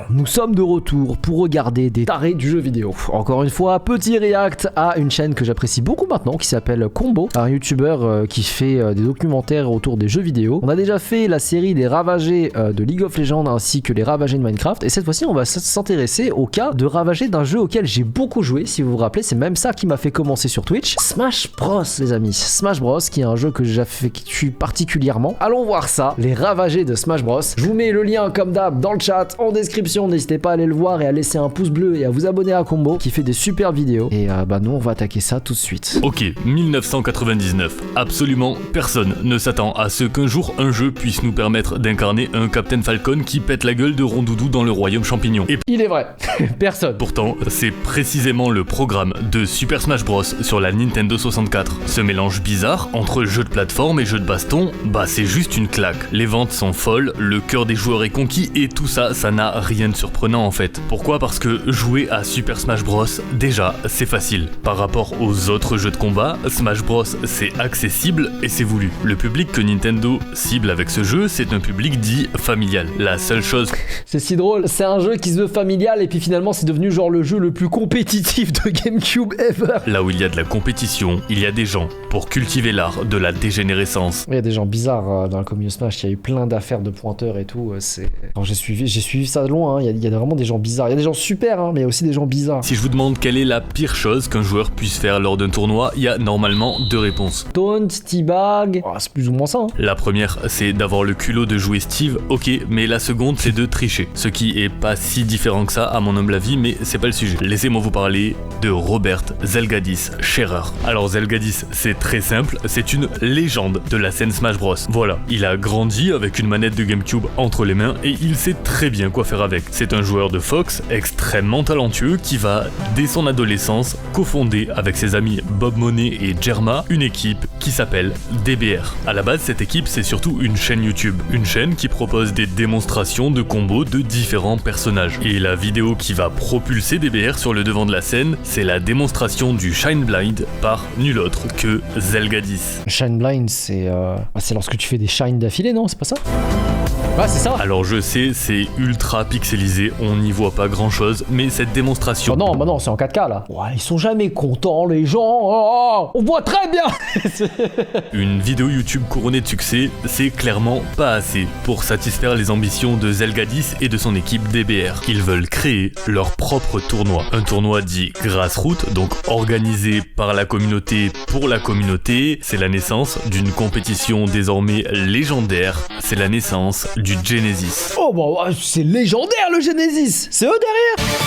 Nous sommes de retour pour regarder des tarés du jeu vidéo. Encore une fois, petit react à une chaîne que j'apprécie beaucoup maintenant qui s'appelle Combo, un youtubeur qui fait des documentaires autour des jeux vidéo. On a déjà fait la série des ravagés de League of Legends ainsi que les ravagés de Minecraft, et cette fois-ci on va s'intéresser au cas de ravagés d'un jeu auquel j'ai beaucoup joué. Si vous vous rappelez, c'est même ça qui m'a fait commencer sur Twitch. Smash Bros, les amis. Smash Bros, qui est un jeu que j'affectue particulièrement. Allons voir ça, les ravagés de Smash Bros. Je vous mets le lien comme d'hab dans le chat, en description. N'hésitez pas à aller le voir et à laisser un pouce bleu et à vous abonner à Combo qui fait des super vidéos. Et nous on va attaquer ça tout de suite. Ok, 1999. Absolument personne ne s'attend à ce qu'un jour un jeu puisse nous permettre d'incarner un Captain Falcon qui pète la gueule de Rondoudou dans le royaume champignon. Et il est vrai, personne. pourtant, c'est précisément le programme de Super Smash Bros sur la Nintendo 64. Ce mélange bizarre entre jeu de plateforme et jeu de baston, c'est juste une claque. Les ventes sont folles, le cœur des joueurs est conquis et tout ça, ça n'a rien de surprenant en fait. Pourquoi ? Parce que jouer à Super Smash Bros, déjà, c'est facile. Par rapport aux autres jeux de combat, Smash Bros c'est accessible et c'est voulu. Le public que Nintendo cible avec ce jeu, c'est un public dit familial. La seule chose... C'est si drôle, c'est un jeu qui se veut familial et puis finalement c'est devenu genre le jeu le plus compétitif de GameCube ever. Là où il y a de la compétition, il y a des gens pour cultiver l'art de la dégénérescence. Il y a des gens bizarres dans le community Smash, il y a eu plein d'affaires de pointeurs et tout, j'ai suivi ça de loin, il y a vraiment des gens bizarres. Il y a des gens super, mais il y a aussi des gens bizarres. Si je vous demande quelle est la pire chose qu'un joueur puisse faire lors d'un tournoi, il y a normalement deux réponses. Taunt, teabag, c'est plus ou moins ça. La première, c'est d'avoir le culot de jouer Steve, ok, mais la seconde, c'est de tricher. Ce qui est pas si différent que ça à mon humble avis, mais c'est pas le sujet. Laissez-moi vous parler de Robert Zelgadis Scherer. Alors Zelgadis, c'est très simple, c'est une légende de la scène Smash Bros. Voilà, il a grandi avec une manette de GameCube entre les mains et il sait très bien quoi faire avec. C'est un joueur de Fox extrêmement talentueux qui va, dès son adolescence, cofonder avec ses amis Bob Monet et Jerma une équipe qui s'appelle DBR. À la base, cette équipe, c'est surtout une chaîne YouTube. Une chaîne qui propose des démonstrations de combos de différents personnages. Et la vidéo qui va propulser DBR sur le devant de la scène, c'est la démonstration du Shine Blind par nul autre que Zelgadis. Shine Blind, c'est lorsque tu fais des shines d'affilée, non ? C'est pas ça ? Ouais, c'est ça. Alors je sais, c'est ultra pixelisé, on n'y voit pas grand chose, mais cette démonstration... non, c'est en 4K là. Ouais, ils sont jamais contents les gens, on voit très bien. Une vidéo YouTube couronnée de succès, c'est clairement pas assez pour satisfaire les ambitions de Zelgadis et de son équipe DBR. Ils veulent créer leur propre tournoi. Un tournoi dit grassroots, donc organisé par la communauté pour la communauté. C'est la naissance d'une compétition désormais légendaire, c'est la naissance du Genesis. Oh c'est légendaire le Genesis. C'est eux derrière.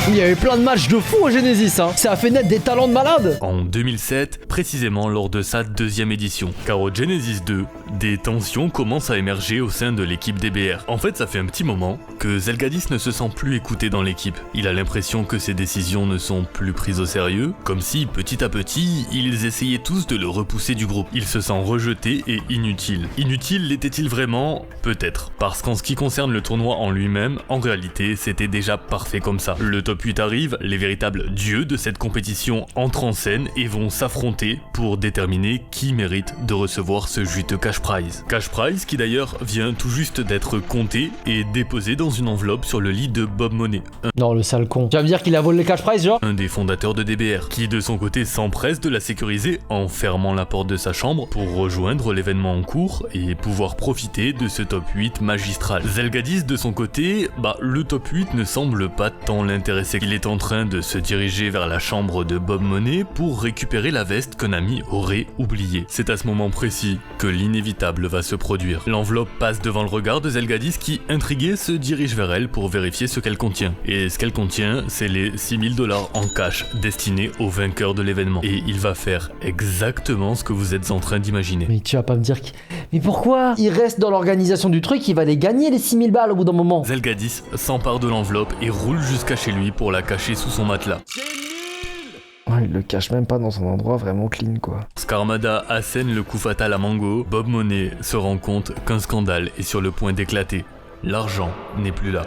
Il y avait plein de matchs de fou au Genesis, ça a fait naître des talents de malades. En 2007, précisément lors de sa deuxième édition, car au Genesis 2, des tensions commencent à émerger au sein de l'équipe DBR. En fait, ça fait un petit moment que Zelgadis ne se sent plus écouté dans l'équipe. Il a l'impression que ses décisions ne sont plus prises au sérieux, comme si petit à petit, ils essayaient tous de le repousser du groupe. Il se sent rejeté et inutile. Inutile l'était-il vraiment ? Peut-être, parce qu'en ce qui concerne le tournoi en lui-même, en réalité, c'était déjà parfait comme ça. Le top 8 arrive, les véritables dieux de cette compétition entrent en scène et vont s'affronter pour déterminer qui mérite de recevoir ce juteux cash prize. Cash prize qui d'ailleurs vient tout juste d'être compté et déposé dans une enveloppe sur le lit de Bob Monet. Non, le sale con. Tu vas me dire qu'il a volé le cash prize, genre ? Un des fondateurs de DBR, qui de son côté s'empresse de la sécuriser en fermant la porte de sa chambre pour rejoindre l'événement en cours et pouvoir profiter de ce top 8 magistral. Zelgadis de son côté, le top 8 ne semble pas tant l'intéresser. Il est en train de se diriger vers la chambre de Bob Monet pour récupérer la veste qu'un ami aurait oubliée. C'est à ce moment précis que l'inévitable va se produire. L'enveloppe passe devant le regard de Zelgadis qui, intrigué, se dirige vers elle pour vérifier ce qu'elle contient. Et ce qu'elle contient, c'est les $6000 en cash destinés au vainqueur de l'événement. Et il va faire exactement ce que vous êtes en train d'imaginer. Mais tu vas pas me dire Mais pourquoi il reste dans l'organisation du truc, il va les gagner les 6000 balles au bout d'un moment. Zelgadis s'empare de l'enveloppe et roule jusqu'à chez lui pour la cacher sous son matelas. Ouais, il le cache même pas dans son endroit vraiment clean quoi. Skarmada assène le coup fatal à Mango, Bob Monet se rend compte qu'un scandale est sur le point d'éclater. L'argent n'est plus là.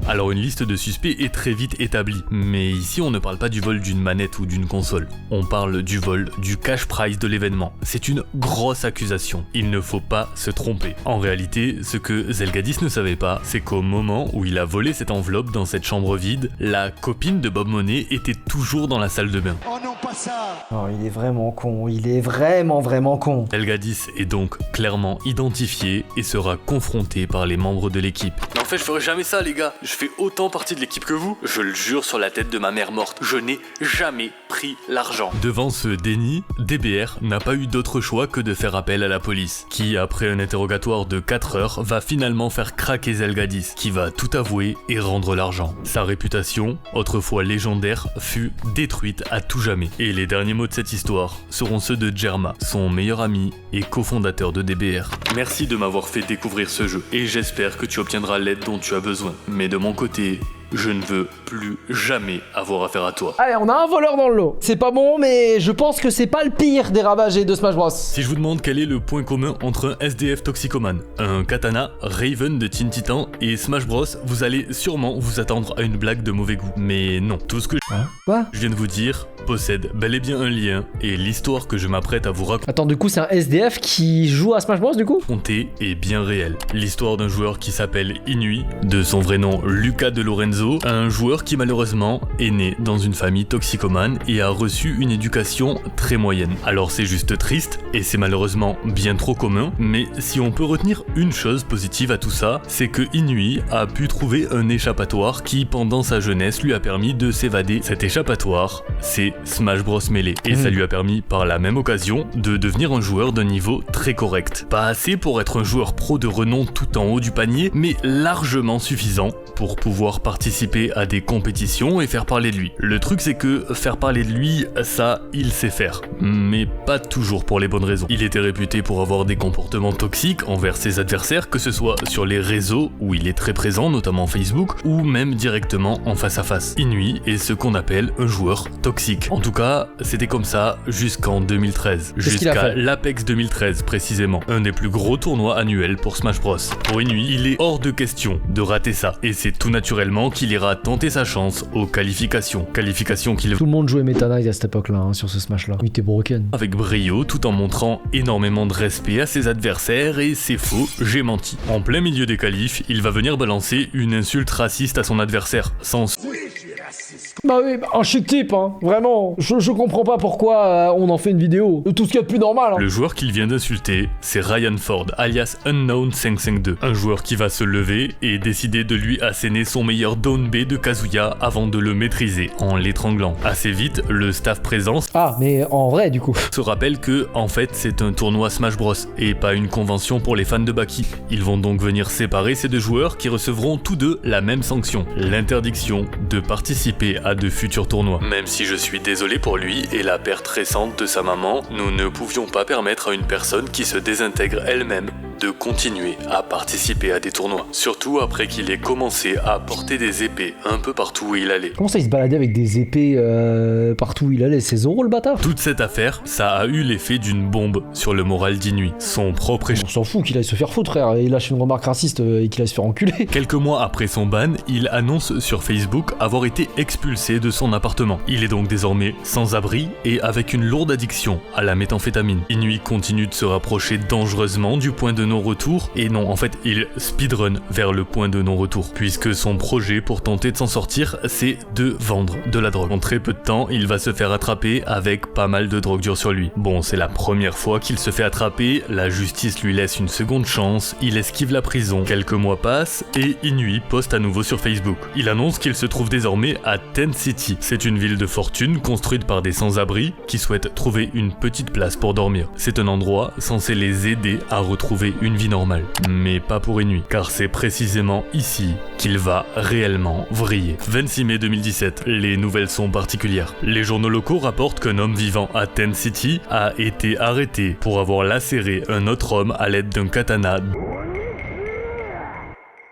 Alors une liste de suspects est très vite établie, mais ici on ne parle pas du vol d'une manette ou d'une console, on parle du vol du cash prize de l'événement. C'est une grosse accusation, il ne faut pas se tromper. En réalité, ce que Zelgadis ne savait pas, c'est qu'au moment où il a volé cette enveloppe dans cette chambre vide, la copine de Bob Monet était toujours dans la salle de bain. Oh non, pas ça! Oh, il est vraiment con, il est vraiment con. Zelgadis est donc clairement identifié et sera confronté par les membres de l'équipe. Mais en fait, je ferai jamais ça, les gars. Je fais autant partie de l'équipe que vous. Je le jure sur la tête de ma mère morte, je n'ai jamais pris l'argent. Devant ce déni, DBR n'a pas eu d'autre choix que de faire appel à la police, qui, après un interrogatoire de 4 heures, va finalement faire craquer Zelgadis, qui va tout avouer et rendre l'argent. Sa réputation, autrefois légendaire, fut détruite à tout jamais. Et les derniers mots de cette histoire seront ceux de Jerma, son meilleur ami et cofondateur de DBR. Merci de m'avoir fait découvrir ce jeu, et j'espère que tu obtiendras l'aide dont tu as besoin. Mais de mon côté, je ne veux plus jamais avoir affaire à toi. Allez, on a un voleur dans le lot. C'est pas bon, mais je pense que c'est pas le pire des ravagés de Smash Bros. Si je vous demande quel est le point commun entre un SDF toxicomane, un katana, Raven de Teen Titan et Smash Bros, vous allez sûrement vous attendre à une blague de mauvais goût. Mais non, tout ce que Quoi? je viens de vous dire possède bel et bien un lien, et l'histoire que je m'apprête à vous Attends, du coup, c'est un SDF qui joue à Smash Bros, du coup? raconter est bien réelle. L'histoire d'un joueur qui s'appelle Inui, de son vrai nom Luca De Lorenzo, un joueur qui malheureusement est né dans une famille toxicomane et a reçu une éducation très moyenne. Alors c'est juste triste, et c'est malheureusement bien trop commun, mais si on peut retenir une chose positive à tout ça, c'est que Inui a pu trouver un échappatoire qui, pendant sa jeunesse, lui a permis de s'évader. Cet échappatoire, c'est Smash Bros Melee, et ça lui a permis par la même occasion de devenir un joueur d'un niveau très correct. Pas assez pour être un joueur pro de renom tout en haut du panier, mais largement suffisant pour pouvoir participer à des compétitions et faire parler de lui. Le truc c'est que faire parler de lui, ça, il sait faire, mais pas toujours pour les bonnes raisons. Il était réputé pour avoir des comportements toxiques envers ses adversaires, que ce soit sur les réseaux où il est très présent, notamment Facebook, ou même directement en face à face. Inui est ce qu'on appelle un joueur toxique. En tout cas, c'était comme ça jusqu'en 2013. Jusqu'à l'Apex 2013 précisément, un des plus gros tournois annuels pour Smash Bros. Pour Inui, il est hors de question de rater ça, et c'est tout naturellement qu'il ira tenter sa chance aux qualifications. Qualifications qu'il Tout le monde jouait Meta Knight à cette époque-là, hein, sur ce Smash-là. Il était broken. avec brio, tout en montrant énormément de respect à ses adversaires, et c'est faux, j'ai menti. En plein milieu des qualifs, il va venir balancer une insulte raciste à son adversaire, sans Bah oui, un chic type, hein, vraiment. Je comprends pas pourquoi on en fait une vidéo. Tout ce qu'il y a de plus normal, hein. Le joueur qu'il vient d'insulter, c'est Ryan Ford, alias Unknown 552. Un joueur qui va se lever et décider de lui asséner son meilleur down B de Kazuya avant de le maîtriser, en l'étranglant. Assez vite, le staff présent Ah, mais en vrai, du coup. se rappelle que, en fait, c'est un tournoi Smash Bros, et pas une convention pour les fans de Baki. Ils vont donc venir séparer ces deux joueurs qui recevront tous deux la même sanction, l'interdiction de participer à de futurs tournois. Même si je suis désolé pour lui et la perte récente de sa maman, nous ne pouvions pas permettre à une personne qui se désintègre elle-même de continuer à participer à des tournois. Surtout après qu'il ait commencé à porter des épées un peu partout où il allait. Comment ça, il se baladait avec des épées partout où il allait? C'est Zoro, le bâtard? Toute cette affaire, ça a eu l'effet d'une bombe sur le moral d'Inui. Son propre On s'en fout qu'il aille se faire foutre, frère. Il lâche une remarque raciste et qu'il aille se faire enculer. Quelques mois après son ban, il annonce sur Facebook avoir été expulsé de son appartement. Il est donc désormais sans abri et avec une lourde addiction à la méthamphétamine. Inui continue de se rapprocher dangereusement du point de non-retour, et non, en fait, il speedrun vers le point de non-retour, puisque son projet pour tenter de s'en sortir, c'est de vendre de la drogue. En très peu de temps, il va se faire attraper avec pas mal de drogue dure sur lui. Bon, c'est la première fois qu'il se fait attraper, la justice lui laisse une seconde chance, il esquive la prison. Quelques mois passent, et Inui poste à nouveau sur Facebook. Il annonce qu'il se trouve désormais à Ten City. C'est une ville de fortune construite par des sans-abri qui souhaitent trouver une petite place pour dormir. C'est un endroit censé les aider à retrouver une vie normale. Mais pas pour Inui, car c'est précisément ici qu'il va réellement vriller. 26 mai 2017, les nouvelles sont particulières. Les journaux locaux rapportent qu'un homme vivant à Ten City a été arrêté pour avoir lacéré un autre homme à l'aide d'un katana.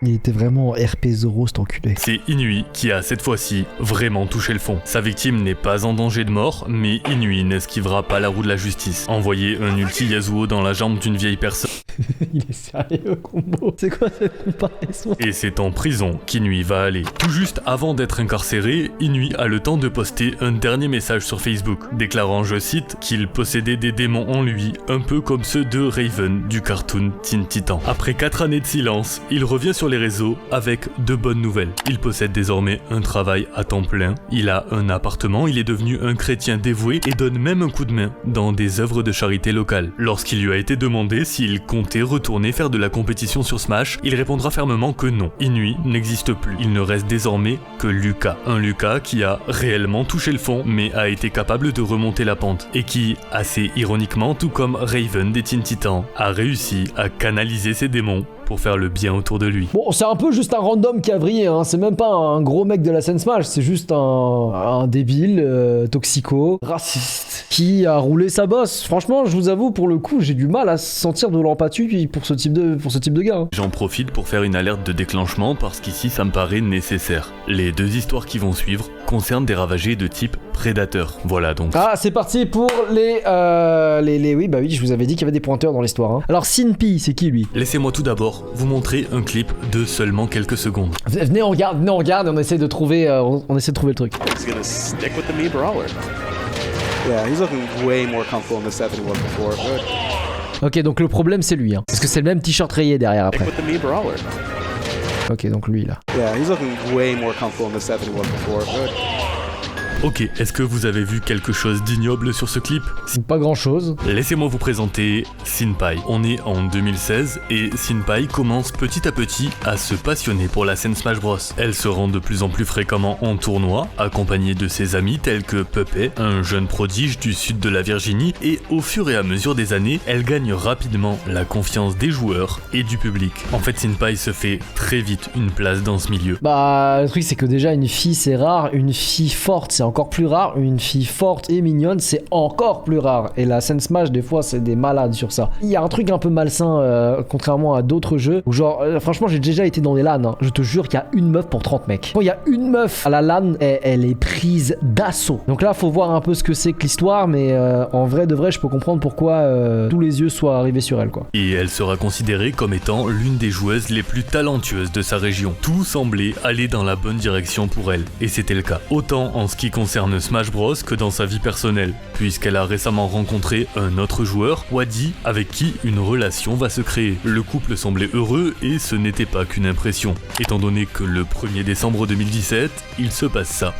Il était vraiment RP Zoro cet enculé. C'est Inui qui a cette fois-ci vraiment touché le fond. Sa victime n'est pas en danger de mort, mais Inui n'esquivera pas la roue de la justice. Envoyer un ulti Yasuo dans la jambe d'une vieille personne. Il est sérieux, Combo. C'est quoi cette comparaison? Et c'est en prison qu'Inui va aller. Tout juste avant d'être incarcéré, Inui a le temps de poster un dernier message sur Facebook, déclarant, je cite, qu'il possédait des démons en lui, un peu comme ceux de Raven du cartoon Teen Titan. Après 4 années de silence, il revient sur les réseaux avec de bonnes nouvelles. Il possède désormais un travail à temps plein, il a un appartement, il est devenu un chrétien dévoué et donne même un coup de main dans des œuvres de charité locales. Lorsqu'il lui a été demandé s'il comptait retourner faire de la compétition sur Smash, il répondra fermement que non. Inui n'existe plus. Il ne reste désormais que Lucas. Un Lucas qui a réellement touché le fond, mais a été capable de remonter la pente. Et qui, assez ironiquement, tout comme Raven des Teen Titans, a réussi à canaliser ses démons pour faire le bien autour de lui. Bon, c'est un peu juste un random qui a vrillé, hein. C'est même pas un gros mec de la scène Smash, c'est juste un débile, toxico, raciste, qui a roulé sa bosse. Franchement, je vous avoue, pour le coup, j'ai du mal à sentir de l'empathie pour ce type de gars. Hein. J'en profite pour faire une alerte de déclenchement parce qu'ici ça me paraît nécessaire. Les 2 histoires qui vont suivre concernent des ravagés de type prédateur. Voilà donc. Ah, c'est parti pour les oui, bah oui, je vous avais dit qu'il y avait des pointeurs dans l'histoire. Hein. Alors, Sinpi, c'est qui lui? Laissez-moi tout d'abord vous montrer un clip de seulement quelques secondes. Venez, on regarde, et on essaie de trouver, le truc. He's gonna stick with the Mii Brawler. Yeah, he's looking way more comfortable in this set than he was before. Ok, donc le problème c'est lui, hein. Parce que c'est le même t-shirt rayé derrière après. Stick with the Mii Brawler. Ok, donc lui là. Yeah, he's looking way more comfortable in this set than he was before. Ok, est-ce que vous avez vu quelque chose d'ignoble sur ce clip? Pas grand chose. Laissez-moi vous présenter Sinpai. On est en 2016 et Sinpai commence petit à petit à se passionner pour la scène Smash Bros. Elle se rend de plus en plus fréquemment en tournoi, accompagnée de ses amis tels que Pepe, un jeune prodige du sud de la Virginie, et au fur et à mesure des années, elle gagne rapidement la confiance des joueurs et du public. En fait, Sinpai se fait très vite une place dans ce milieu. Bah, le truc c'est que déjà une fille c'est rare, une fille forte c'est encore plus rare, une fille forte et mignonne c'est encore plus rare. Et la scène Smash des fois c'est des malades sur ça. Il y a un truc un peu malsain contrairement à d'autres jeux où genre franchement j'ai déjà été dans des LAN, hein. Je te jure qu'il y a une meuf pour 30 mecs. Quand il y a une meuf à la LAN, elle est prise d'assaut. Donc là faut voir un peu ce que c'est que l'histoire, mais en vrai de vrai je peux comprendre pourquoi tous les yeux soient arrivés sur elle quoi. Et elle sera considérée comme étant l'une des joueuses les plus talentueuses de sa région. Tout semblait aller dans la bonne direction pour elle, et c'était le cas. Autant en ce qui concerne Smash Bros que dans sa vie personnelle, puisqu'elle a récemment rencontré un autre joueur, Wadi, avec qui une relation va se créer. Le couple semblait heureux et ce n'était pas qu'une impression, étant donné que le 1er décembre 2017, il se passe ça.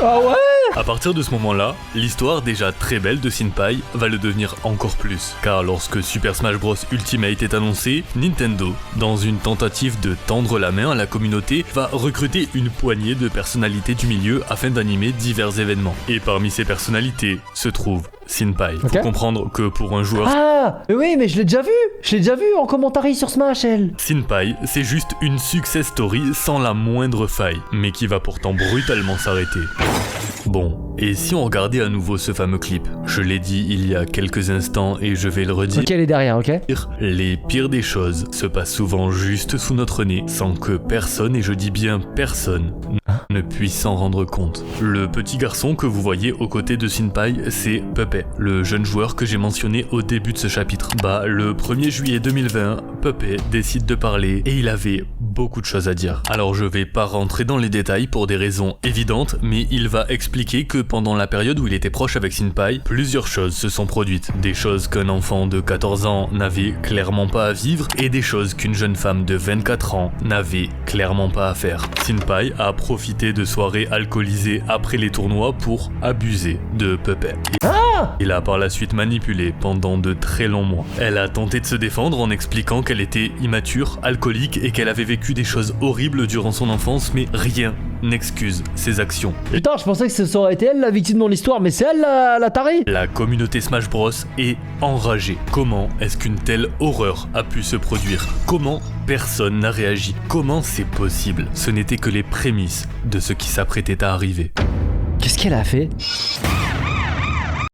Ah ouais? À partir de ce moment-là, l'histoire déjà très belle de Sinpai va le devenir encore plus, car lorsque Super Smash Bros Ultimate est annoncé, Nintendo, dans une tentative de tendre la main à la communauté, va recruter une poignée de personnalités du milieu afin d'animer divers événements. Et parmi ces personnalités se trouve Sinpai. Faut comprendre que pour un joueur... Ah oui, mais je l'ai déjà vu en commentaire sur Smash, elle. Sinpai, c'est juste une success story sans la moindre faille, mais qui va pourtant brutalement s'arrêter. Bon, et si on regardait à nouveau ce fameux clip? Je l'ai dit il y a quelques instants et je vais le redire. Ok, elle est derrière, ok? Les pires des choses se passent souvent juste sous notre nez, sans que personne, et je dis bien personne, ne puisse s'en rendre compte. Le petit garçon que vous voyez aux côtés de Sinpai, c'est Pepe, le jeune joueur que j'ai mentionné au début de ce chapitre. Bah, le 1er juillet 2020, Pepe décide de parler et il avait beaucoup de choses à dire. Alors je vais pas rentrer dans les détails pour des raisons évidentes, mais il va expliquer que pendant la période où il était proche avec Sinpai, plusieurs choses se sont produites. Des choses qu'un enfant de 14 ans n'avait clairement pas à vivre et des choses qu'une jeune femme de 24 ans n'avait clairement pas à faire. Sinpai a profité de soirées alcoolisées après les tournois pour abuser de Pepe. Il a par la suite manipulé pendant de très longs mois. Elle a tenté de se défendre en expliquant qu'elle était immature, alcoolique et qu'elle avait vécu des choses horribles durant son enfance, mais rien n'excuse ses actions. Putain, je pensais que ça aurait été elle la victime dans l'histoire, mais c'est elle la tarée. La communauté Smash Bros est enragée. Comment est-ce qu'une telle horreur a pu se produire? Comment personne n'a réagi? Comment c'est possible? Ce n'était que les prémices de ce qui s'apprêtait à arriver. Qu'est-ce qu'elle a fait?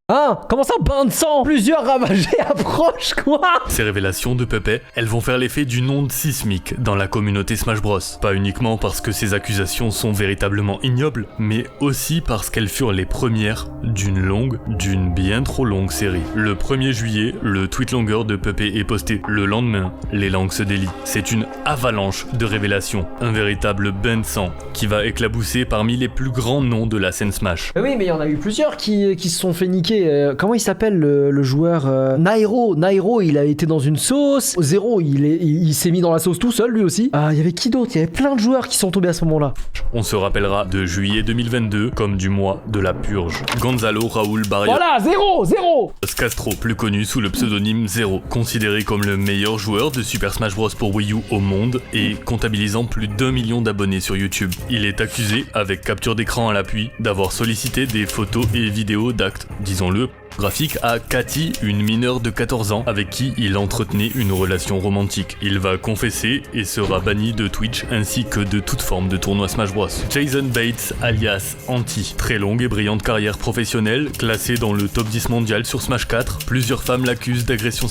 Ah 1. Comment ça, bain de sang? Plusieurs ravagés approchent, quoi? Ces révélations de Pepe, elles vont faire l'effet d'une onde sismique dans la communauté Smash Bros. Pas uniquement parce que ces accusations sont véritablement ignobles, mais aussi parce qu'elles furent les premières d'une bien trop longue série. Le 1er juillet, le tweet longueur de Pepe est posté. Le lendemain, les langues se délient. C'est une avalanche de révélations, un véritable bain de sang qui va éclabousser parmi les plus grands noms de la scène Smash. Oui, mais il y en a eu plusieurs qui se sont fait niquer. Comment il s'appelle le joueur Nairo. Nairo, il a été dans une sauce. Zero, il s'est mis dans la sauce tout seul, lui aussi. Il y avait qui d'autre? Il y avait plein de joueurs qui sont tombés à ce moment-là. On se rappellera de juillet 2022 comme du mois de la purge. Gonzalo Raúl Barrios. Voilà, Zero. Castro, plus connu sous le pseudonyme Zero, considéré comme le meilleur joueur de Super Smash Bros pour Wii U au monde et comptabilisant plus d'1 million d'abonnés sur YouTube. Il est accusé, avec capture d'écran à l'appui, d'avoir sollicité des photos et vidéos d'actes, disons-le, graphique à Cathy, une mineure de 14 ans avec qui il entretenait une relation romantique. Il va confesser et sera banni de Twitch ainsi que de toute forme de tournoi Smash Bros. Jason Bates alias Anti, très longue et brillante carrière professionnelle, classé dans le top 10 mondial sur Smash 4, plusieurs femmes l'accusent d'agression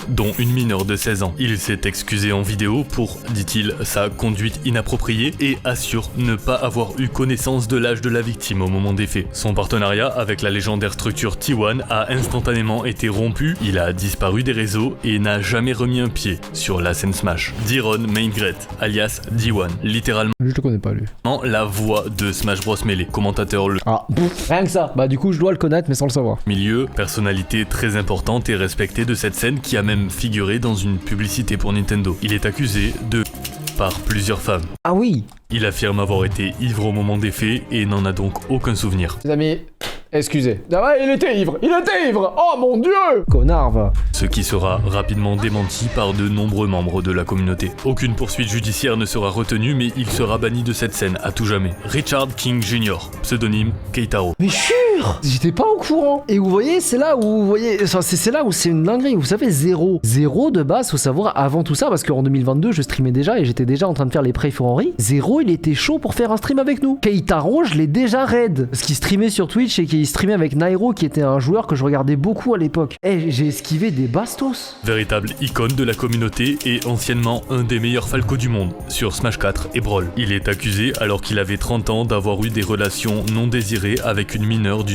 dont une mineure de 16 ans. Il s'est excusé en vidéo pour, dit-il, sa conduite inappropriée et assure ne pas avoir eu connaissance de l'âge de la victime au moment des faits. Son partenariat avec la légendaire structure T1 a instantanément été rompu, il a disparu des réseaux et n'a jamais remis un pied sur la scène Smash. Diron Maingret, alias D1, littéralement Je le connais pas, lui. la voix de Smash Bros Melee, commentateur le Rien que ça. Du coup, je dois le connaître, mais sans le savoir. milieu, personnalité très importante et respectée de cette scène qui a même figuré dans une publicité pour Nintendo. Il est accusé de par plusieurs femmes. Ah oui. Il affirme avoir été ivre au moment des faits et n'en a donc aucun souvenir. Les amis, excusez. Il était ivre. Oh mon dieu. Connard, va. Ce qui sera rapidement démenti par de nombreux membres de la communauté. Aucune poursuite judiciaire ne sera retenue, mais il sera banni de cette scène à tout jamais. Richard King Jr., pseudonyme Keitaro. Mais jure, j'étais pas au courant. Et vous voyez, c'est là où c'est là où c'est une dinguerie. Vous savez, Zero de base, faut savoir avant tout ça, parce qu'en 2022, je streamais déjà et j'étais déjà en train de faire les Pray for Henry. Zero, il était chaud pour faire un stream avec nous. Keitaro, je l'ai déjà raid, parce qu'il streamait sur Twitch et qu'il streamait avec Nairo, qui était un joueur que je regardais beaucoup à l'époque. J'ai esquivé des bastos. Véritable icône de la communauté et anciennement un des meilleurs Falco du monde sur Smash 4 et Brawl. Il est accusé alors qu'il avait 30 ans d'avoir eu des relations non désirées avec une mineure du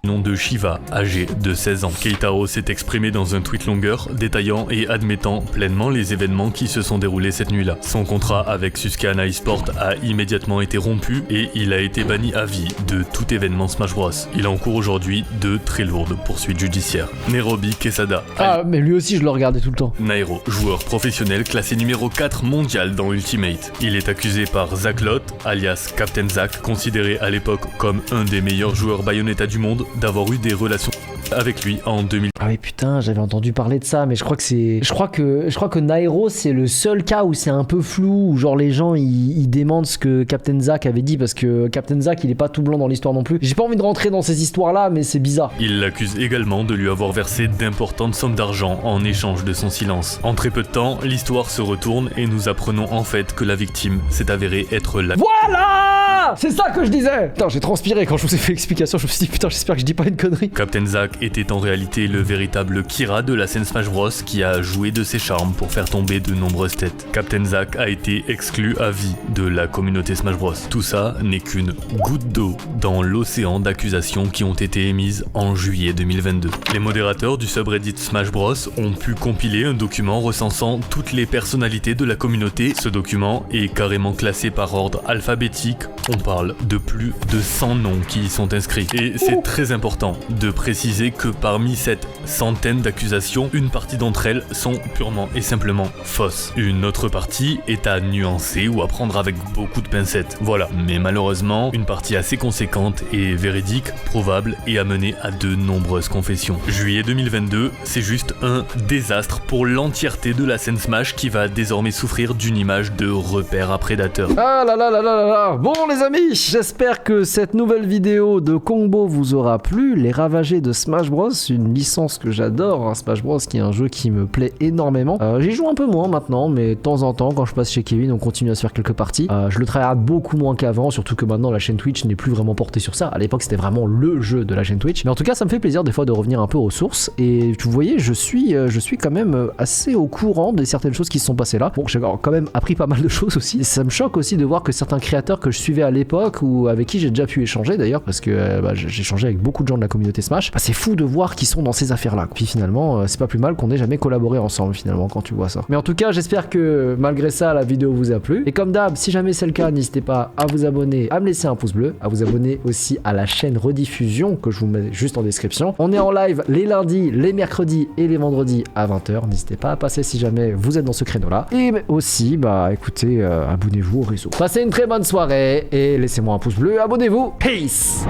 nom de Shiva, âgé de 16 ans. Keitaro s'est exprimé dans un tweet longueur, détaillant et admettant pleinement les événements qui se sont déroulés cette nuit-là. Son contrat avec Susukana eSport a immédiatement été rompu et il a été banni à vie de tout événement Smash Bros. Il encourt aujourd'hui de très lourdes poursuites judiciaires. Nairobi Quesada. Mais lui aussi, je le regardais tout le temps. Nairo, joueur professionnel classé numéro 4 mondial dans Ultimate. Il est accusé par Zach Lott, alias Captain Zach, considéré à l'époque comme un des meilleurs joueurs Bayonetta du monde, d'avoir eu des relations avec lui en 2000. Ah oui putain, j'avais entendu parler de ça, mais je crois que Nairo c'est le seul cas où c'est un peu flou, où genre les gens ils démentent ce que Captain Zach avait dit, parce que Captain Zach il est pas tout blanc dans l'histoire non plus. J'ai pas envie de rentrer dans ces histoires là, mais c'est bizarre. Il l'accuse également de lui avoir versé d'importantes sommes d'argent en échange de son silence. En très peu de temps, l'histoire se retourne et nous apprenons en fait que la victime s'est avérée être la... Voilà, c'est ça que je disais. Putain, j'ai transpiré quand je vous ai fait l'explication, je me suis dit putain, j'espère que je dis pas une connerie. Captain Zach était en réalité le véritable Kira de la scène Smash Bros qui a joué de ses charmes pour faire tomber de nombreuses têtes. Captain Zach a été exclu à vie de la communauté Smash Bros. Tout ça n'est qu'une goutte d'eau dans l'océan d'accusations qui ont été émises en juillet 2022. Les modérateurs du subreddit Smash Bros ont pu compiler un document recensant toutes les personnalités de la communauté. Ce document est carrément classé par ordre alphabétique. On parle de plus de 100 noms qui y sont inscrits. Et c'est très important de préciser que parmi cette centaine d'accusations, une partie d'entre elles sont purement et simplement fausses. Une autre partie est à nuancer ou à prendre avec beaucoup de pincettes. Voilà, mais malheureusement, une partie assez conséquente est véridique, probable et a mené à de nombreuses confessions. Juillet 2022, c'est juste un désastre pour l'entièreté de la scène Smash qui va désormais souffrir d'une image de repère à prédateur. Ah là là là là là là. Bon les amis, j'espère que cette nouvelle vidéo de Kongbo vous aura plu. Les ravagés de Smash Smash Bros, une licence que j'adore, hein. Smash Bros qui est un jeu qui me plaît énormément. J'y joue un peu moins maintenant, mais de temps en temps quand je passe chez Kevin on continue à se faire quelques parties. Je le tryhard beaucoup moins qu'avant, surtout que maintenant la chaîne Twitch n'est plus vraiment portée sur ça. À l'époque c'était vraiment le jeu de la chaîne Twitch, mais en tout cas ça me fait plaisir des fois de revenir un peu aux sources. Et vous voyez, je suis quand même assez au courant de certaines choses qui se sont passées là. Bon, j'ai quand même appris pas mal de choses aussi. Et ça me choque aussi de voir que certains créateurs que je suivais à l'époque ou avec qui j'ai déjà pu échanger d'ailleurs, parce que j'ai échangé avec beaucoup de gens de la communauté Smash, c'est fou de voir qu'ils sont dans ces affaires là. Puis finalement c'est pas plus mal qu'on ait jamais collaboré ensemble finalement quand tu vois ça. Mais en tout cas j'espère que malgré ça la vidéo vous a plu. Et comme d'hab, si jamais c'est le cas, n'hésitez pas à vous abonner, à me laisser un pouce bleu, à vous abonner aussi à la chaîne rediffusion que je vous mets juste en description. On est en live les lundis, les mercredis et les vendredis à 20h. N'hésitez pas à passer si jamais vous êtes dans ce créneau là. Et aussi, écoutez, abonnez-vous au réseau. Passez une très bonne soirée et laissez-moi un pouce bleu, abonnez-vous. Peace!